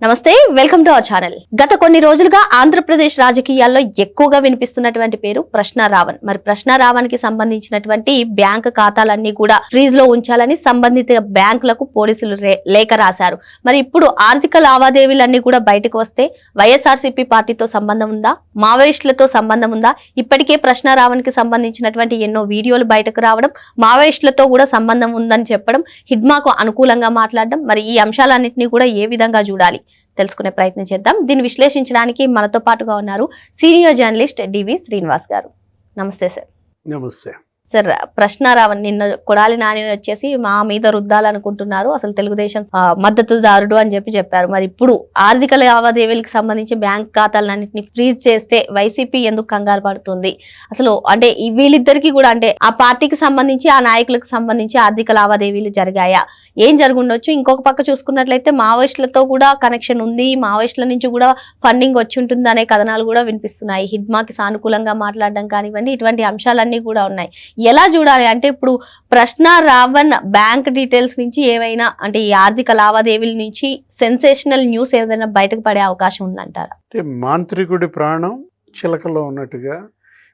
నమస్తే, welcome to our channel. గత కొన్ని రోజులుగా ఆంధ్రప్రదేశ్ రాజకీయాల్లో ఎక్కువగా వినిపిస్తున్నటువంటి పేరు ప్రశ్న రావణ్. మరి ప్రశ్న రావణ్ కి సంబంధించినటువంటి బ్యాంక్ ఖాతాలన్నీ కూడా ఫ్రీజ్ లో ఉంచాలని సంబంధిత బ్యాంకులకు పోలీసులు లేఖ రాశారు. మరి ఇప్పుడు ఆర్థిక లావాదేవీలన్నీ కూడా బయటకు వస్తే వైఎస్ఆర్సీపీ పార్టీతో సంబంధం ఉందా, మావోయిస్టులతో సంబంధం ఉందా? ఇప్పటికే ప్రశ్న రావణ్ కి సంబంధించినటువంటి ఎన్నో వీడియోలు బయటకు రావడం, మావోయిస్టులతో కూడా సంబంధం ఉందని చెప్పడం, హిడ్మాకు అనుకూలంగా మాట్లాడడం, మరి ఈ అంశాలన్నింటినీ కూడా ఏ విధంగా చూడాలి తెలుసుకునే ప్రయత్నం చేద్దాం. దీన్ని విశ్లేషించడానికి మనతో పాటుగా ఉన్నారు సీనియర్ జర్నలిస్ట్ డివి శ్రీనివాస్ గారు. నమస్తే సార్. నమస్తే సార్. ప్రశ్న రావణ్ నిన్న కొడాలి నాని వచ్చేసి మా మీద రుద్దాలనుకుంటున్నారు, అసలు తెలుగుదేశం మద్దతుదారుడు అని చెప్పారు. మరి ఇప్పుడు ఆర్థిక లావాదేవీలకు సంబంధించి బ్యాంక్ ఖాతాలన్నింటినీ ఫ్రీజ్ చేస్తే వైసీపీ ఎందుకు కంగారు పడుతుంది? అసలు అంటే వీళ్ళిద్దరికి కూడా అంటే ఆ పార్టీకి సంబంధించి ఆ నాయకులకు సంబంధించి ఆర్థిక లావాదేవీలు జరిగాయా, ఏం జరుగుండొచ్చు? ఇంకొక పక్క చూసుకున్నట్లయితే మావోయిస్టులతో కూడా కనెక్షన్ ఉంది, మావోయిస్టుల నుంచి కూడా ఫండింగ్ వచ్చి ఉంటుంది అనే కథనాలు కూడా వినిపిస్తున్నాయి. హిడ్మాకి సానుకూలంగా మాట్లాడడం కానివ్వండి, ఇటువంటి అంశాలన్నీ కూడా ఉన్నాయి. ఎలా చూడాలి అంటే ఇప్పుడు ప్రశ్న రావణ్ బ్యాంక్ డీటెయిల్స్ నుంచి ఏవైనా అంటే ఈ ఆర్థిక లావాదేవీల నుంచి సెన్సేషనల్ న్యూస్ ఏదైనా బయటకు పడే అవకాశం ఉందంటారా? అంటే మాంత్రికుడి ప్రాణం చిలకలో ఉన్నట్టుగా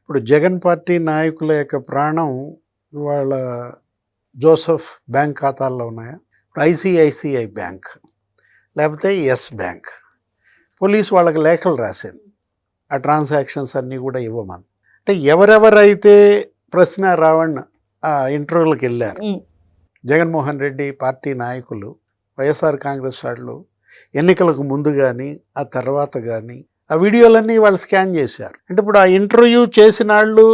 ఇప్పుడు జగన్ పార్టీ నాయకుల యొక్క ప్రాణం వాళ్ళ జోసెఫ్ బ్యాంక్ ఖాతాల్లో ఉన్నాయా? ఐసిఐసిఐ బ్యాంక్ లేకపోతే ఎస్ బ్యాంక్ పోలీసు వాళ్ళకి లేఖలు రాసింది ఆ ట్రాన్సాక్షన్స్ అన్నీ కూడా ఇవ్వమని. అంటే ఎవరెవరైతే ప్రశ్న రావణ్ ఇంటర్వ్యూలకు వెళ్ళారు, జగన్మోహన్ రెడ్డి పార్టీ నాయకులు, వైఎస్ఆర్ కాంగ్రెస్ వాళ్ళు ఎన్నికలకు ముందు కానీ ఆ తర్వాత కానీ ఆ వీడియోలన్నీ వాళ్ళు స్కాన్ చేశారు. అంటే ఇప్పుడు ఆ ఇంటర్వ్యూ చేసిన వాళ్ళు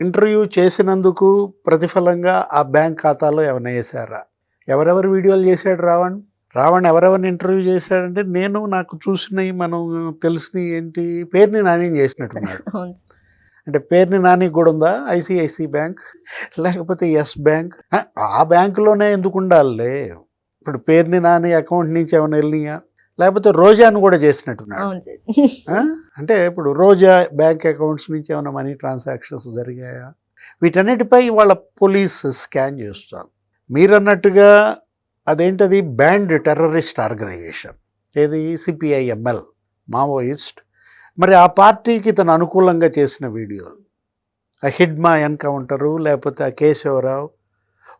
ఇంటర్వ్యూ చేసినందుకు ప్రతిఫలంగా ఆ బ్యాంక్ ఖాతాలో ఏమైనా వేశారా? ఎవరెవరు వీడియోలు చేశాడు రావణ్ ఎవరెవరిని ఇంటర్వ్యూ చేశాడంటే నాకు చూసినవి మనం తెలిసినవి ఏంటి, పేరుని నాని చేసినట్టున్నాడు. అంటే పేరుని నాని కూడా ఉందా ఐసిఐసి బ్యాంక్ లేకపోతే ఎస్ బ్యాంక్? ఆ బ్యాంకులోనే ఎందుకు ఉండాలిలే. ఇప్పుడు పేరుని నాని అకౌంట్ నుంచి ఏమైనా వెళ్ళినాయా, లేకపోతే రోజాను కూడా చేసినట్టున్నాడు. అంటే ఇప్పుడు రోజా బ్యాంక్ అకౌంట్స్ నుంచి ఏమైనా మనీ ట్రాన్సాక్షన్స్ జరిగాయా? వీటన్నిటిపై వాళ్ళ పోలీస్ స్కాన్ చేస్తారు. మీరన్నట్టుగా అదేంటది బ్యాండ్ టెర్రరిస్ట్ ఆర్గనైజేషన్, ఏది సిపిఐఎంఎల్ మావోయిస్ట్. మరి ఆ పార్టీకి తను అనుకూలంగా చేసిన వీడియోలు, ఆ హిడ్మా ఎన్కౌంటరు లేకపోతే ఆ కేశవరావు,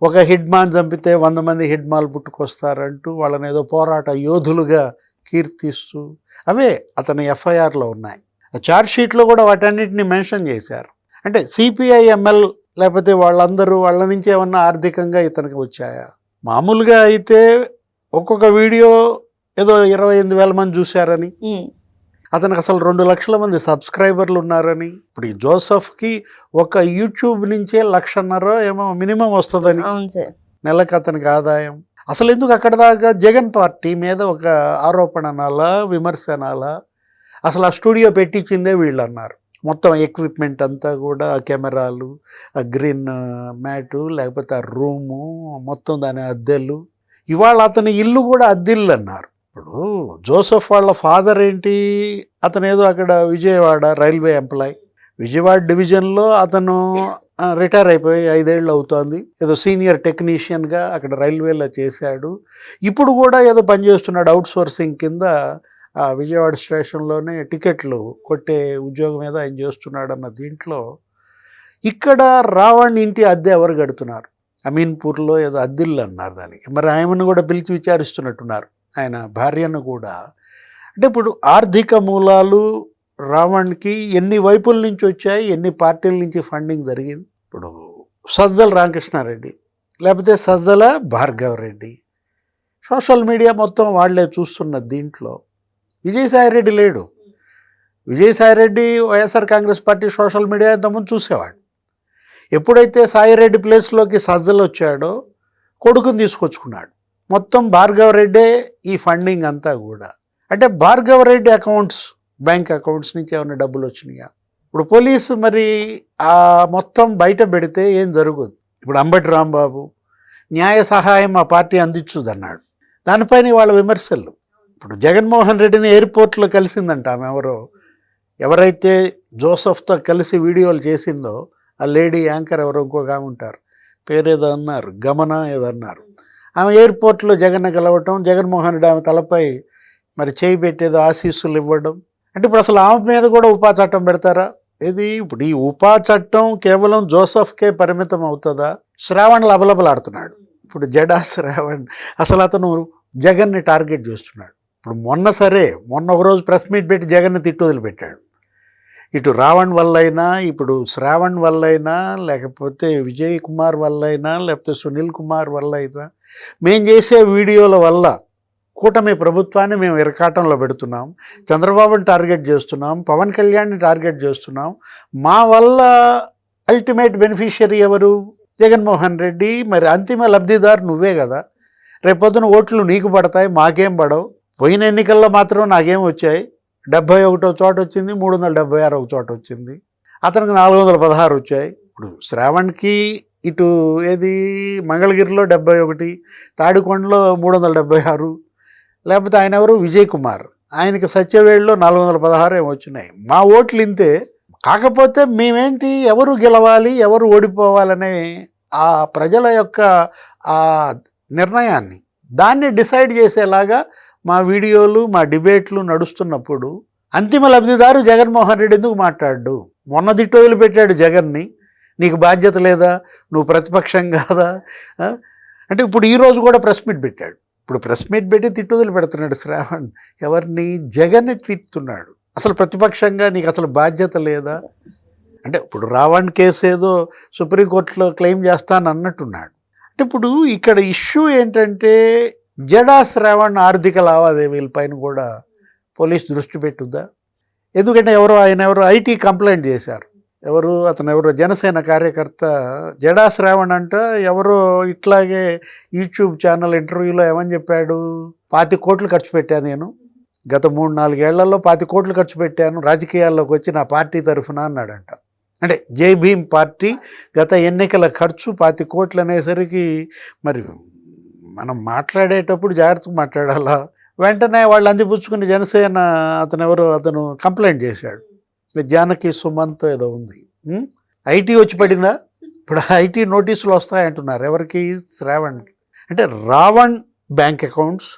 ఒక హిడ్మాని చంపితే 100 మంది హిడ్మాలు పుట్టుకొస్తారంటూ వాళ్ళని ఏదో పోరాట యోధులుగా కీర్తిస్తూ అవే అతని ఎఫ్ఐఆర్లో ఉన్నాయి. ఆ ఛార్జ్షీట్లో కూడా వాటన్నిటిని మెన్షన్ చేశారు. అంటే సిపిఐఎంఎల్ లేకపోతే వాళ్ళందరూ వాళ్ళ నుంచి ఏమన్నా ఆర్థికంగా ఇతనికి వచ్చాయా? మామూలుగా అయితే ఒక్కొక్క వీడియో ఏదో 28,000 మంది చూశారని, అతనికి అసలు 2 లక్షల మంది సబ్స్క్రైబర్లు ఉన్నారని, ఇప్పుడు ఈ జోసెఫ్కి ఒక యూట్యూబ్ నుంచే 1,50,000 ఏమో మినిమం వస్తుందని నెలకు అతనికి ఆదాయం. అసలు ఎందుకు అక్కడ దాకా జగన్ పార్టీ మీద ఒక ఆరోపణ అనాలా, విమర్శ అనాలా? అసలు ఆ స్టూడియో పెట్టించిందే వీళ్ళు అన్నారు. మొత్తం ఎక్విప్మెంట్ అంతా కూడా కెమెరాలు, ఆ గ్రీన్ మ్యాటు, లేకపోతే ఆ రూము మొత్తం దాని అద్దెలు, ఇవాళ అతని ఇల్లు కూడా అద్దెల్లు అన్నారు. ఇప్పుడు జోసెఫ్ వాళ్ళ ఫాదర్ ఏంటి, అతను ఏదో అక్కడ విజయవాడ రైల్వే ఎంప్లాయ్, విజయవాడ డివిజన్లో అతను రిటైర్ అయిపోయి 5 ఏళ్ళు అవుతోంది. ఏదో సీనియర్ టెక్నీషియన్గా అక్కడ రైల్వేలో చేశాడు. ఇప్పుడు కూడా ఏదో పనిచేస్తున్నాడు అవుట్ సోర్సింగ్ కింద, ఆ విజయవాడ స్టేషన్లోనే టికెట్లు కొట్టే ఉద్యోగం ఏదో ఆయన చేస్తున్నాడు అన్న దీంట్లో. ఇక్కడ రావణ్ ఇంటి అద్దె ఎవరు కడుతున్నారు? అమీన్పూర్లో ఏదో అద్దిల్లు అన్నారు దానికి. మరి ఆయనను కూడా పిలిచి విచారిస్తున్నట్టున్నారు, ఆయన భార్యను కూడా. అంటే ఇప్పుడు ఆర్థిక మూలాలు రావణ్కి ఎన్ని వైపుల నుంచి వచ్చాయి, ఎన్ని పార్టీల నుంచి ఫండింగ్ జరిగింది. ఇప్పుడు సజ్జల రామకృష్ణారెడ్డి లేకపోతే సజ్జల భార్గవ్ రెడ్డి, సోషల్ మీడియా మొత్తం వాళ్లే చూస్తున్న దీంట్లో. విజయసాయిరెడ్డి లేడు. Vijayasai Reddy YSR Congress party social media ఇంతకుముందు చూసేవాడు. ఎప్పుడైతే సాయిరెడ్డి ప్లేస్లోకి సజ్జలు వచ్చాడో కొడుకుని తీసుకొచ్చుకున్నాడు. మొత్తం భార్గవ్ రెడ్డే ఈ ఫండింగ్ అంతా కూడా. అంటే Bhargav Reddy accounts, bank accounts నుంచి ఏమైనా డబ్బులు వచ్చినాయా? ఇప్పుడు పోలీసు మరి ఆ మొత్తం బయట పెడితే ఏం జరుగుతుంది? ఇప్పుడు అంబటి రాంబాబు న్యాయ సహాయం ఆ పార్టీ అందించుదన్నాడు, దానిపైన వాళ్ళ విమర్శలు. ఇప్పుడు జగన్మోహన్ రెడ్డిని ఎయిర్పోర్ట్లో కలిసిందంట ఆమె ఎవరైతే జోసెఫ్తో కలిసి వీడియోలు చేసిందో ఆ లేడీ యాంకర్ ఎవరో ఇంకొక ఆమె ఉంటారు, పేరేదో అన్నారు, గమన ఏదో అన్నారు. ఆమె ఎయిర్పోర్ట్లో జగన్ కలవటం, జగన్మోహన్ రెడ్డి ఆమె తలపై మరి చేయి పెట్టేది ఆశీస్సులు ఇవ్వడం. అంటే ఇప్పుడు అసలు ఆమె మీద కూడా ఉపా చట్టం పెడతారా? ఇది ఇప్పుడు ఈ ఉపా చట్టం కేవలం జోసెఫ్కే పరిమితం అవుతుందా? శ్రావణ్ లబలబలాడుతున్నాడు ఇప్పుడు, జడా శ్రావణ్. అసలు అతను జగన్ని టార్గెట్ చేస్తున్నాడు. ఇప్పుడు మొన్న ఒకరోజు ప్రెస్ మీట్ పెట్టి జగన్ని తిట్టు వదిలిపెట్టాడు. ఇటు రావణ్ వల్ల అయినా, ఇప్పుడు శ్రావణ్ వల్ల అయినా, లేకపోతే విజయ్ కుమార్ వల్ల అయినా, లేకపోతే సునీల్ కుమార్ వల్ల అయినా, మేము చేసే వీడియోల వల్ల కూటమి ప్రభుత్వాన్ని మేము ఇరకాటంలో పెడుతున్నాం, చంద్రబాబుని టార్గెట్ చేస్తున్నాం, పవన్ కళ్యాణ్ని టార్గెట్ చేస్తున్నాం. మా వల్ల అల్టిమేట్ బెనిఫిషియరీ ఎవరు? జగన్మోహన్ రెడ్డి. మరి అంతిమ లబ్ధిదారు నువ్వే కదా. రేపొద్దున ఓట్లు నీకు పడతాయి, మాకేం పడవు. పోయిన ఎన్నికల్లో మాత్రం నాకేం వచ్చాయి, 71 చోట వచ్చింది, 376 ఒక చోట వచ్చింది. అతనికి 416 వచ్చాయి. ఇప్పుడు శ్రావణ్కి ఇటు ఏది మంగళగిరిలో 71, తాడికొండలో 376, లేకపోతే ఆయన ఎవరు విజయ్ కుమార్, ఆయనకి సత్యవేడులో 416 ఏమో వచ్చినాయి. మా ఓట్లు ఇంతే. కాకపోతే మేమేంటి, ఎవరు గెలవాలి ఎవరు ఓడిపోవాలనే ఆ ప్రజల యొక్క ఆ నిర్ణయాన్ని, దాన్ని డిసైడ్ చేసేలాగా మా వీడియోలు, మా డిబేట్లు నడుస్తున్నప్పుడు అంతిమ లబ్ధిదారు జగన్మోహన్ రెడ్డి ఎందుకు మాట్లాడు? మొన్న దిట్టోలు పెట్టాడు జగన్ని. నీకు బాధ్యత లేదా? నువ్వు ప్రతిపక్షం కాదా? అంటే ఇప్పుడు ఈరోజు కూడా ప్రెస్ మీట్ పెట్టాడు. ఇప్పుడు ప్రెస్ మీట్ పెట్టి తిట్టుదలు పెడుతున్నాడు శ్రావణ్. ఎవరిని? జగన్ని తిట్టుతున్నాడు. అసలు ప్రతిపక్షంగా నీకు అసలు బాధ్యత లేదా? అంటే ఇప్పుడు రావణ్ కేసు ఏదో సుప్రీంకోర్టులో క్లెయిమ్ చేస్తాను అన్నట్టున్నాడు. అంటే ఇప్పుడు ఇక్కడ ఇష్యూ ఏంటంటే, జడా శ్రావణ్ ఆర్థిక లావాదేవీల పైన కూడా పోలీస్ దృష్టి పెట్టుద్దా? ఎందుకంటే ఆయన ఎవరో ఐటీ కంప్లైంట్ చేశారు. అతను ఎవరో జనసేన కార్యకర్త జడా శ్రావణ్ అంట ఎవరో ఇట్లాగే యూట్యూబ్ ఛానల్ ఇంటర్వ్యూలో ఏమని చెప్పాడు, 25 కోట్లు ఖర్చు పెట్టాను నేను, గత 3-4 ఏళ్లలో 25 కోట్లు ఖర్చు పెట్టాను రాజకీయాల్లోకి వచ్చి నా పార్టీ తరఫున అన్నాడంట. అంటే జై భీమ్ పార్టీ గత ఎన్నికల ఖర్చు 25 కోట్లు అనేసరికి మరి మనం మాట్లాడేటప్పుడు జాగ్రత్తగా మాట్లాడాలా. వెంటనే వాళ్ళు అందిపుచ్చుకుని జనసేన అతను కంప్లైంట్ చేశాడు. జానకి సుమంత్ ఏదో ఉంది, ఐటీ వచ్చి పడిందా? ఇప్పుడు ఐటీ నోటీసులు వస్తాయంటున్నారు. ఎవరికి? శ్రావణ్కి. అంటే Ravan bank accounts,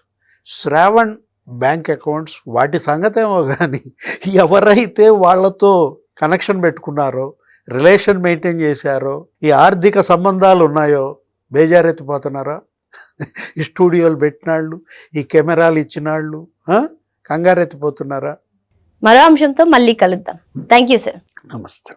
Shravan bank accounts, వాటి సంగతేమో కానీ ఎవరైతే వాళ్ళతో కనెక్షన్ పెట్టుకున్నారో, రిలేషన్ మెయింటైన్ చేశారో, ఈ ఆర్థిక సంబంధాలు ఉన్నాయో బేజారెత్తిపోతున్నారా? ఈ స్టూడియోలు పెట్టినాళ్ళు, ఈ కెమెరాలు ఇచ్చినాళ్ళు కంగారెత్తిపోతున్నారా? మరో అంశంతో మళ్ళీ కలుద్దాం. Thank you sir. నమస్తే.